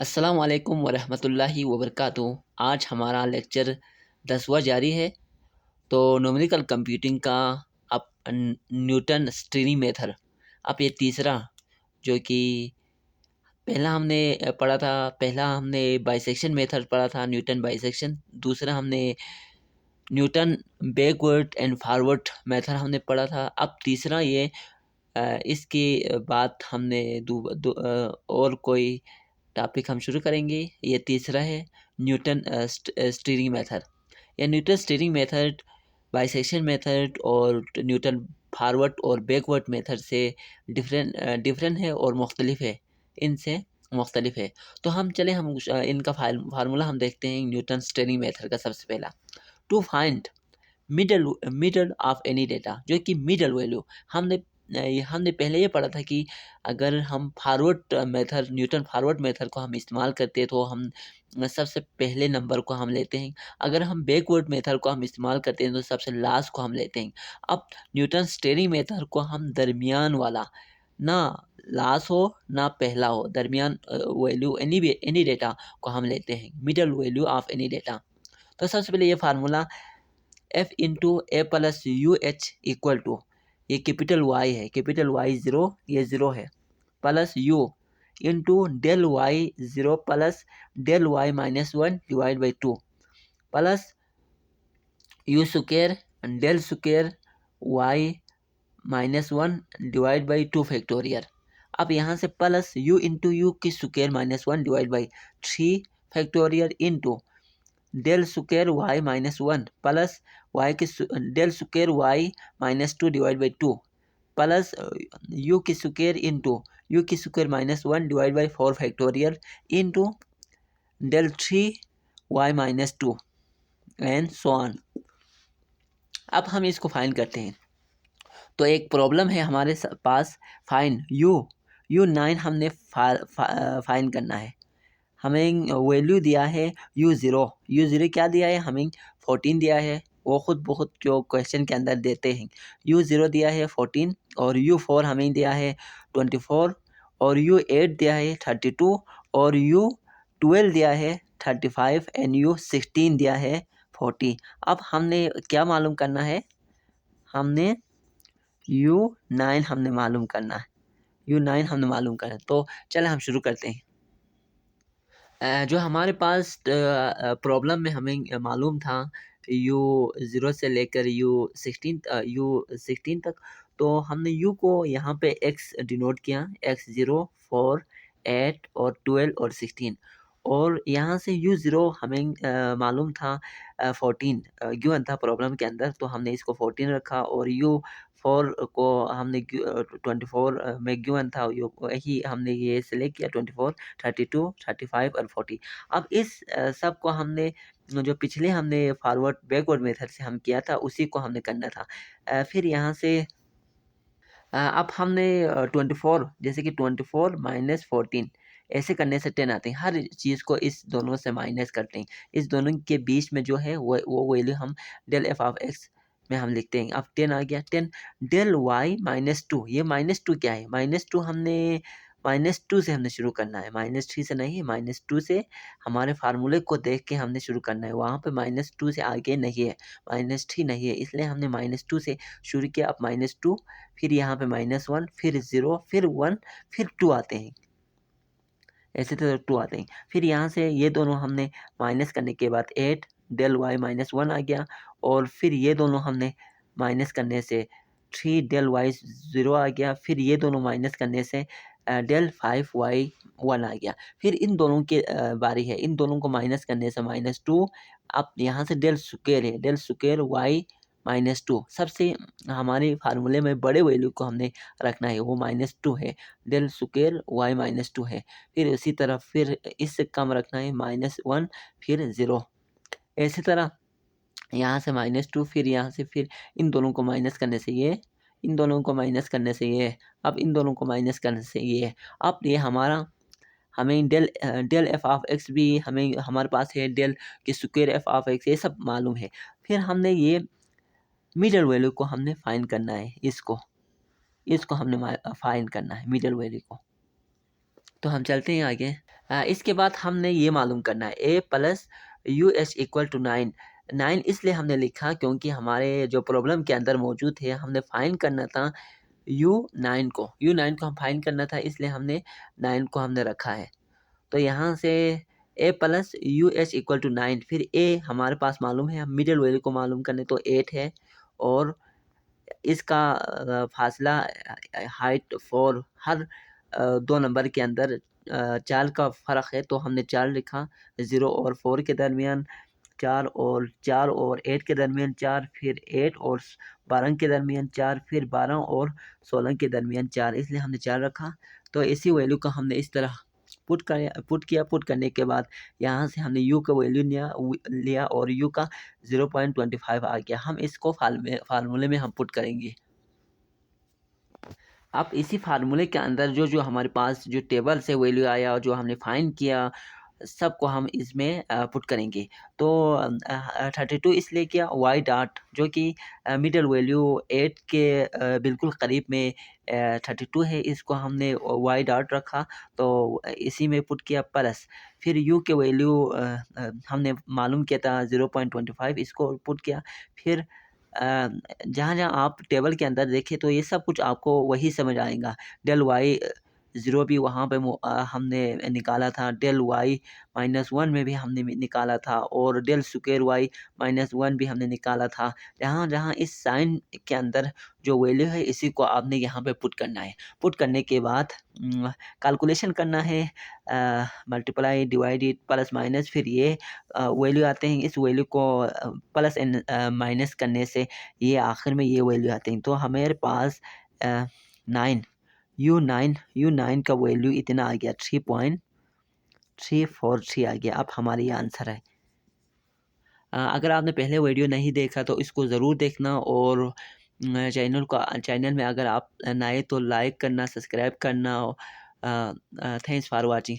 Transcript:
अस्सलाम वालेकुम वरहमतुल्लाहि वबरकातुहू। आज हमारा लेक्चर 10वां जारी है। तो न्यूमेरिकल कंप्यूटिंग का अब न्यूटन स्ट्रिंग मेथड, अब ये तीसरा जो कि पहला हमने बाइसेक्शन मेथड पढ़ा था, न्यूटन बाइसेक्शन। दूसरा हमने Newton backward and forward method हमने पढ़ा था। अब तीसरा ये इसके बाद हमने और कोई टॉपिक हम शुरू करेंगे। ये तीसरा है न्यूटन स्टीयरिंग मेथड। या Newton steering method bisection method और न्यूटन फॉरवर्ड और बैकवर्ड मेथड से डिफरेंट है और मुख्तलिफ है, इनसे मुख्तलिफ है। तो हम इनका फार्मूला हम देखते हैं न्यूटन स्टीयरिंग मेथड का। सबसे पहला, to find middle of any data, जो कि मिडल वैल्यू हमने पहले ये पढ़ा था कि अगर हम forward method Newton forward method को हम इस्तेमाल करते हैं तो हम सबसे पहले नंबर को हम लेते हैं। अगर हम बैकवर्ड मेथड को हम इस्तेमाल करते हैं तो सबसे लास्ट को हम लेते हैं। अब न्यूटन स्टीयरिंग मेथड को हम दरमियान वाला, ना लास्ट हो ना पहला हो, दरमियान वैल्यू एनी डेटा को हम लेते हैं, middle value of any data. तो सबसे पहले ये formula F into A plus U H equal to, ये कैपिटल वाई है, कैपिटल वाई ज़ीरो, ये ज़ीरो है, plus U into del Y zero plus del Y minus one divide by two, plus U square del square Y minus one divide by two factorial. अब यहाँ से plus U into U की square minus one divide by three factorial into del square Y minus one plus Y की del square Y minus two divide by two, plus U की square into U की square minus one divide by four factorial into del three Y minus two and so on. अब हम इसको find करते हैं। तो एक प्रॉब्लम है हमारे पास, फाइंड यू नाइन हमने फाइंड करना है। हमें वैल्यू दिया है यू ज़ीरो क्या दिया है, हमें 14 दिया है। वो खुद बहुत जो क्वेश्चन के अंदर देते हैं, यू ज़ीरो दिया है 14 और यू फोर हमें दिया है 24 और यू एट दिया है 32 और यू 12 दिया है 35 एंड यू 16 दिया है 40। अब हमने क्या मालूम करना है, हमने यू नाइन हमने मालूम करना है, यू नाइन हमने मालूम करना है। तो चले हम शुरू करते हैं। जो हमारे पास प्रॉब्लम में हमें मालूम था यू ज़ीरो से लेकर यू सिक्सटीन तक। तो हमने यू को यहाँ पे एक्स डिनोट किया, एक्स ज़ीरो, 4, 8 और 12 और 16। और यहाँ से यू ज़ीरो हमें मालूम था 14 गिवन था प्रॉब्लम के अंदर, तो हमने इसको 14 रखा। और यू फोर को हमने 24 में गिवन था, यू वही हमने ये सिलेक्ट किया 24, 32, 35 और 40। अब इस सब को हमने जो पिछले हमने फॉरवर्ड बैकवर्ड मेथड से हम किया था उसी को हमने करना था। फिर यहाँ से अब हमने 24, जैसे कि 24 माइनस 14 ऐसे करने से 10 आते हैं। हर चीज़ को इस दोनों से माइनस करते हैं, इस दोनों के बीच में जो है वो वैल्यू हम डेल एफ ऑफ एक्स में हम लिखते हैं। अब 10 आ गया, 10 डेल वाई माइनस टू, ये माइनस टू क्या है, माइनस टू हमने माइनस टू से हमने शुरू करना है, माइनस थ्री से नहीं, माइनस टू से हमारे फार्मूले को देख के हमने शुरू करना है। वहाँ पे माइनस टू से आगे नहीं है, माइनस थ्री नहीं है, इसलिए हमने माइनस टू से शुरू किया। अब माइनस टू, फिर यहाँ पे माइनस वन, फिर ज़ीरो, फिर वन, फिर टू आते हैं, ऐसे तो टू आते हैं। फिर यहाँ से ये दोनों हमने माइनस करने के बाद 8 डेल वाई माइनस वन आ गया। और फिर ये दोनों हमने माइनस करने से 3 डेल वाई ज़ीरो आ गया। फिर ये दोनों माइनस करने से डेल 5 वाई वन आ गया। फिर इन दोनों की बारी है, इन दोनों को माइनस करने से माइनस टू। अब यहाँ से डेल स्क्वायर है, del square Y minus two, सबसे हमारे फार्मूले में बड़े वैल्यू को हमने रखना है, वो माइनस टू है, del square Y minus two है। फिर इसी तरह फिर इससे कम रखना है, माइनस वन, फिर ज़ीरो। इसी तरह यहाँ से माइनस टू, फिर यहाँ से फिर इन दोनों को माइनस करने से ये, इन दोनों को माइनस करने से ये, अब इन दोनों को माइनस करने से ये। अब ये हमारा हमें डेल एफ ऑफ एक्स भी हमें हमारे पास है, डेल की स्क्वायर एफ ऑफ एक्स, ये सब मालूम है। फिर हमने ये मिडल वैल्यू को हमने फाइंड करना है, इसको हमने फाइंड करना है मिडल वैल्यू को। तो हम चलते हैं आगे। इसके बाद हमने ये मालूम करना है a plus U H equal to 9। 9 इसलिए हमने लिखा क्योंकि हमारे जो प्रॉब्लम के अंदर मौजूद है, हमने फाइंड करना था u9 को हम फाइंड करना था, इसलिए हमने 9 को हमने रखा है। तो यहाँ से a plus U H equal to 9, फिर a हमारे पास मालूम है, हम मिडिल वैल्यू को मालूम करने तो 8 है, और इसका फासला हाइट फॉर हर 2 नंबर के अंदर 4 का फ़र्क है, तो हमने 4 लिखा। 0 और 4 के दरमियान 4, और 4 और 8 के दरमियान 4, फिर 8 और 12 के दरमियान 4, फिर 12 और 16 के दरमियान 4, इसलिए हमने 4 रखा। तो इसी वैल्यू को हमने इस तरह पुट किया। पुट करने के बाद यहाँ से हमने u का वैल्यू लिया और u का 0.25 आ गया। हम इसको फार्मूले में हम पुट करेंगे। अब इसी फार्मूले के अंदर जो जो हमारे पास जो टेबल से वैल्यू आया और जो हमने फाइंड किया, सबको हम इसमें पुट करेंगे। तो 32 इसलिए किया, वाई डॉट जो कि मिडल वैल्यू 8 के बिल्कुल करीब में 32 है, इसको हमने वाई डॉट रखा, तो इसी में पुट किया। प्लस फिर यू के वैल्यू हमने मालूम किया था 0.25, इसको पुट किया। फिर जहाँ जहाँ आप टेबल के अंदर देखें तो ये सब कुछ आपको वही समझ आएगा। डेल वाई 0 भी वहाँ पे हमने निकाला था, डेल वाई -1 में भी हमने निकाला था, और डेल स्क्वायर वाई -1 भी हमने निकाला था। जहाँ जहाँ इस साइन के अंदर जो वैल्यू है, इसी को आपने यहाँ पे पुट करना है। पुट करने के बाद कैलकुलेशन करना है, मल्टीप्लाई, डिवाइडेड, प्लस माइनस, फिर ये वैल्यू आते हैं। इस वैल्यू को प्लस एंड माइनस करने से ये आखिर में ये वैल्यू आते हैं। तो हमारे पास 9 u9 का वैल्यू इतना आ गया, 3.343 आ गया। अब हमारा ये आंसर है। अगर आपने पहले वीडियो नहीं देखा तो इसको ज़रूर देखना, और चैनल में अगर आप नए तो लाइक करना, सब्सक्राइब करना। Thanks for watching.